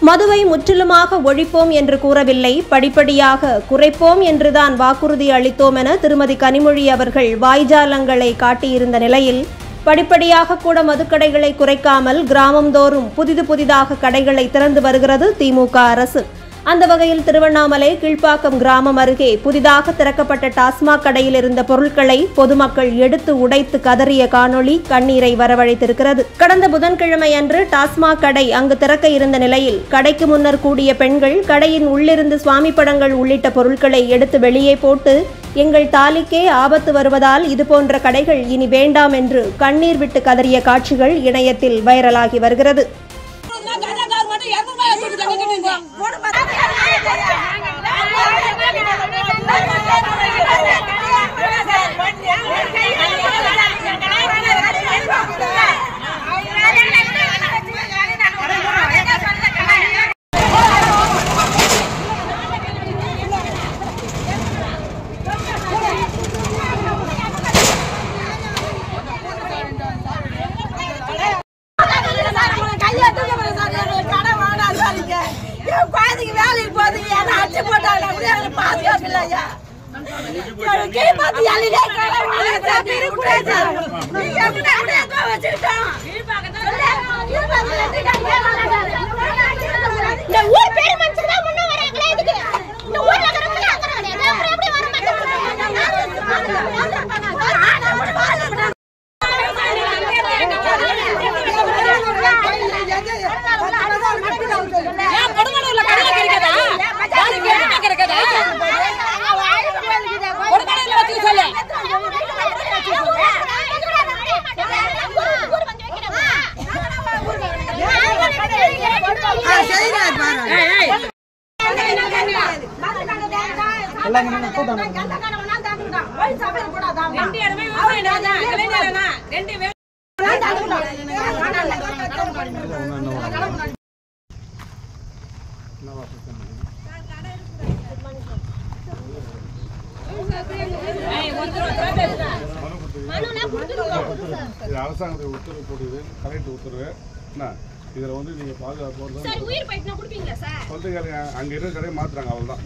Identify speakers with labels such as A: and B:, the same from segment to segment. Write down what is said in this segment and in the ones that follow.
A: மதுவை முற்றிலுமாக ஒழிப்போம் என்று கூறவில்லை, படிப்படியாக குறைப்போம் என்றுதான் வாக்குறுதி அளித்தோம் என திருமதி கனிமொழி அவர்கள் வாய்ஜாலங்களை காட்டியிருந்த நிலையில் படிப்படியாக கூட மதுக்கடைகளை குறைக்காமல் கிராமந்தோறும் புதிதாக கடைகளை திறந்து வருகிறது திமுக அரசு. அந்த வகையில் திருவண்ணாமலை கீழ்ப்பாக்கம் கிராமம் அருகே புதிதாக திறக்கப்பட்ட டாஸ்மாக் கடையில் இருந்த பொருட்களை பொதுமக்கள் எடுத்து உடைத்து கதறிய காணொளி கண்ணீரை வரவழைத்திருக்கிறது. கடந்த புதன்கிழமை அன்று டாஸ்மாக் கடை அங்கு திறக்க இருந்த நிலையில் கடைக்கு முன்னர் கூடிய பெண்கள் கடையின் உள்ளிருந்து சுவாமி படங்கள் உள்ளிட்ட பொருட்களை எடுத்து வெளியே போட்டு எங்கள் தாலிக்கே ஆபத்து வருவதால் இதுபோன்ற கடைகள் இனி வேண்டாம் என்று கண்ணீர் விட்டு கதறிய காட்சிகள் இணையத்தில் வைரலாகி வருகிறது.
B: மனு இது அரசாங்கத்தை உத்தரவு போடுது, கலெக்டர் உத்தரவு. என்ன இதில் வந்து நீங்கள் பாதுகாப்பு சொல்லிட்டு கேளுங்க. அங்கே இருக்கிற கடையை மாற்றுறாங்க, அவ்வளோதான்.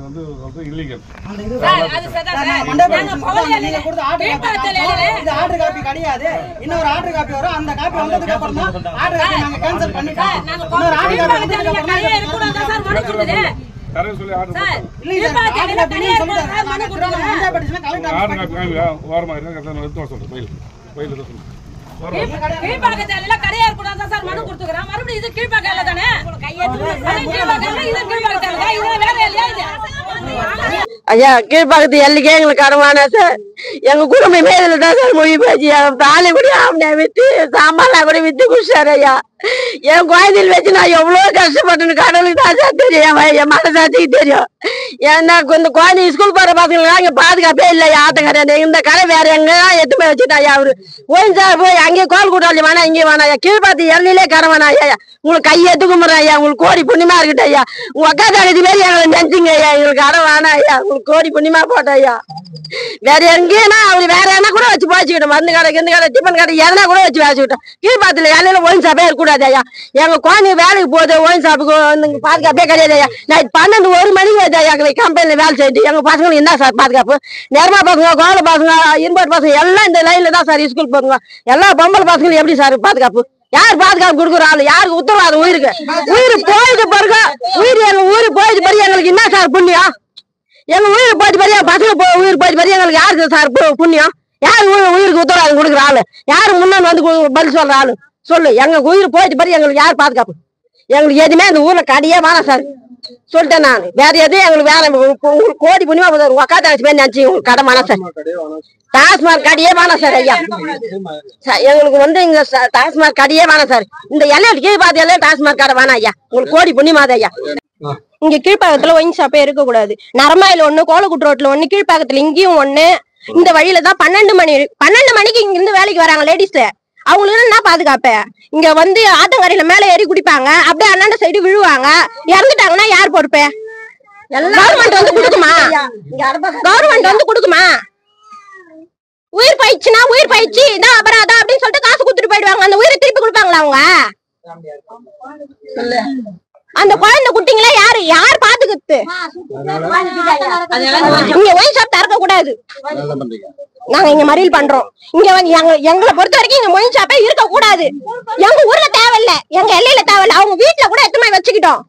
B: வந்து இல்லீகல்
C: ஆர்டர் காப்பி கிடையாது. இன்னொரு ஆர்டர் காப்பி வரும். அந்த காப்பி வந்ததுக்கு அப்புறம் தான் ஆர்டர் காப்பி நாங்க கேன்சல் பண்ணிட்டோம். இன்னொரு ஆர்டர் காப்பி வந்ததுக்கு அப்புறம் சொல்லி ஆர்டர்
B: ஓரமாக இருக்க சொல்றேன். பயில் சொல்றேன்.
D: கீழ்பாக்கத்துல கடையா இருக்கக்கூடாது சார் மனு கொடுத்துக்கிறேன். மறுபடியும் இது கீழ்பாக்கல தானே,
E: ஐயா கீழ்பாக்கத்து எல்லைக்கே எங்களுக்கு கடமான சார். எங்க குடும்பமே இதுல தான் சார் மொழி போச்சு. தாலி கூட ஆமனை வித்து சாமான்லாம் கூட வித்து குடிச்சாரு ஐயா. என் குழந்தைகள் வச்சு நான் எவ்வளவு கஷ்டப்பட்டேன்னு கடவுளுக்கு தான் சார் தெரியும், என் மனசாட்சிக்கு தெரியும். ஏன்னா இந்த குழந்தை ஸ்கூல் போற பசங்களுக்கு இங்க பாதுகாப்பே இல்லையா. ஆத்தங்கரை இந்த கடை வேற எங்க எட்டுமே வச்சுட்டா ஐயா. அவரு போய் சார் போய் அங்கே கோல் கூட்டாளி வேணா இங்கே வேணா ஐயா. கீழ்பாத்து எல்லையிலே கடை வேணா ஐயா. உங்களுக்கு கையெத்து கும்பிட்றேன் ஐயா. உங்களுக்கு கோடி புண்ணியமா இருக்கட்டும் ஐயா. உங்க அக்கா தங்கச்சி மாரி எங்களை நினைச்சுங்க ஐயா. எங்களுக்கு கடை வேணாம் ஐயா. உங்களுக்கு கோடி புண்ணியமா போட்டோம் ஐயா. வேற எங்கேனா அவரு வேற என்ன கூட வச்சு போச்சுக்கிட்டோம். மருந்து கடை இந்த கடை டிஃபன் கடை எதனா கூட வச்சு வச்சுக்கிட்டோம். கீழ்பாத்துல எல்லையில ஒயின் சாப்பே இருக்கக்கூடாது ஐயா. எங்க குழந்தை வேலைக்கு போகுது, ஒயின் சாப்புக்கு பாதுகாப்பே கிடையாது ஐயா. நைட் 12-1 மணிக்கு வருது ஐயா கம்பெனில வேலை செய்யிட்டு. எங்க பசங்களுக்கு என்ன சார் பாதுகாப்பு? நேரமா பசங்க, கோல பசங்க, இன்பட் பசங்க எல்லாம் இந்த லைன்ல தான் சார் ஸ்கூல் போகுங்க. எல்லா பொம்பளை பசங்களும் எப்படி சார் பாதுகாப்பு? யார் பாதுகாப்பு கொடுக்குற ஆளு? யாருக்கு உத்தரவாதம்? உயிருக்கு உயிர் போயிட்டு பிறகு எங்க ஊருக்கு போயிட்டு பிறகு எங்களுக்கு என்ன சார் புண்ணியம்? எங்க உயிர் போயிட்டு பிறகு பசங்க உயிர் போயிட்டு பிறகு எங்களுக்கு யாருக்கு சார் புண்ணியம்? யாரு உயிருக்கு உத்தரவாதம் கொடுக்குற ஆளு? யாரு முன்னாடி வந்து பதில் சொல்ற ஆளு சொல்லு. எங்க உயிர் போயிட்டு பிறகு எங்களுக்கு யார் பாதுகாப்பு? எங்களுக்கு எதுவுமே இந்த ஊர்ல கடையே வேணாம் சார் சொல்லிட்டேன் நான். வேற எதுவும் எங்களுக்கு வேற உங்களுக்கு கோடி புண்ணியமா உக்கா தங்கச்சி பேர் நினைச்சு உங்களுக்கு கடை வேணாம் சார். டாஸ்மாக் கடையே வேணாம் சார் ஐயா. எங்களுக்கு வந்து இங்க டாஸ்மாக் கடையே வேணாம் சார். இந்த எல்லையில கீழ்பாத்து எல்லையில டாஸ்மாக் கடை வேணாம் ஐயா. உங்களுக்கு கோடி புண்ணியமாத ஐயா.
A: இங்க கீழ்பாக்கத்துல ஒயின் ஷாப்பே இருக்க கூடாது. நரமாயில ஒண்ணு, கோலக்குட்டு ரோட்ல ஒண்ணு, கீழ்பாக்கத்துல இங்கேயும் ஒண்ணு. இந்த வழியில தான் 12 மணிக்கு இங்க இருந்து வேலைக்கு வராங்க லேடிஸ். அவங்களுக்கு என்ன பாதுகாப்பு? இங்க வந்து ஆத்தங்கரையில மேல ஏறி குடிப்பாங்க, அப்படியே அண்ணாண்ட சைடு விழுவாங்க. இறந்துட்டாங்கன்னா யார் பொறுப்பு? கவர்மெண்ட் வந்து கொடுக்குமா? கவர்மெண்ட் வந்து கொடுக்குமா? உயிர் போயிடுச்சுன்னா உயிர் போயிடுச்சு இதான் அபராதம் அப்படின்னு சொல்லிட்டு காசு கொடுத்துட்டு போயிடுவாங்க. அந்த உயிரை திருப்பி கொடுப்பாங்களா அவங்க? அந்த குழந்தை குட்டிங்களா யார் பாத்துக்கிறது? இங்க ஒயின் ஷாப் திறக்க கூடாது. நாங்க இங்க மறியல் பண்றோம். இங்க வந்து எங்களை பொறுத்த வரைக்கும் இங்க ஒயின் ஷாப்பே இருக்க கூடாது. எங்க ஊர்ல தேவையில்ல, எங்க எல்லையில தேவையில்ல. அவங்க வீட்டுல கூட எத்தனை வச்சுக்கிட்டோம்.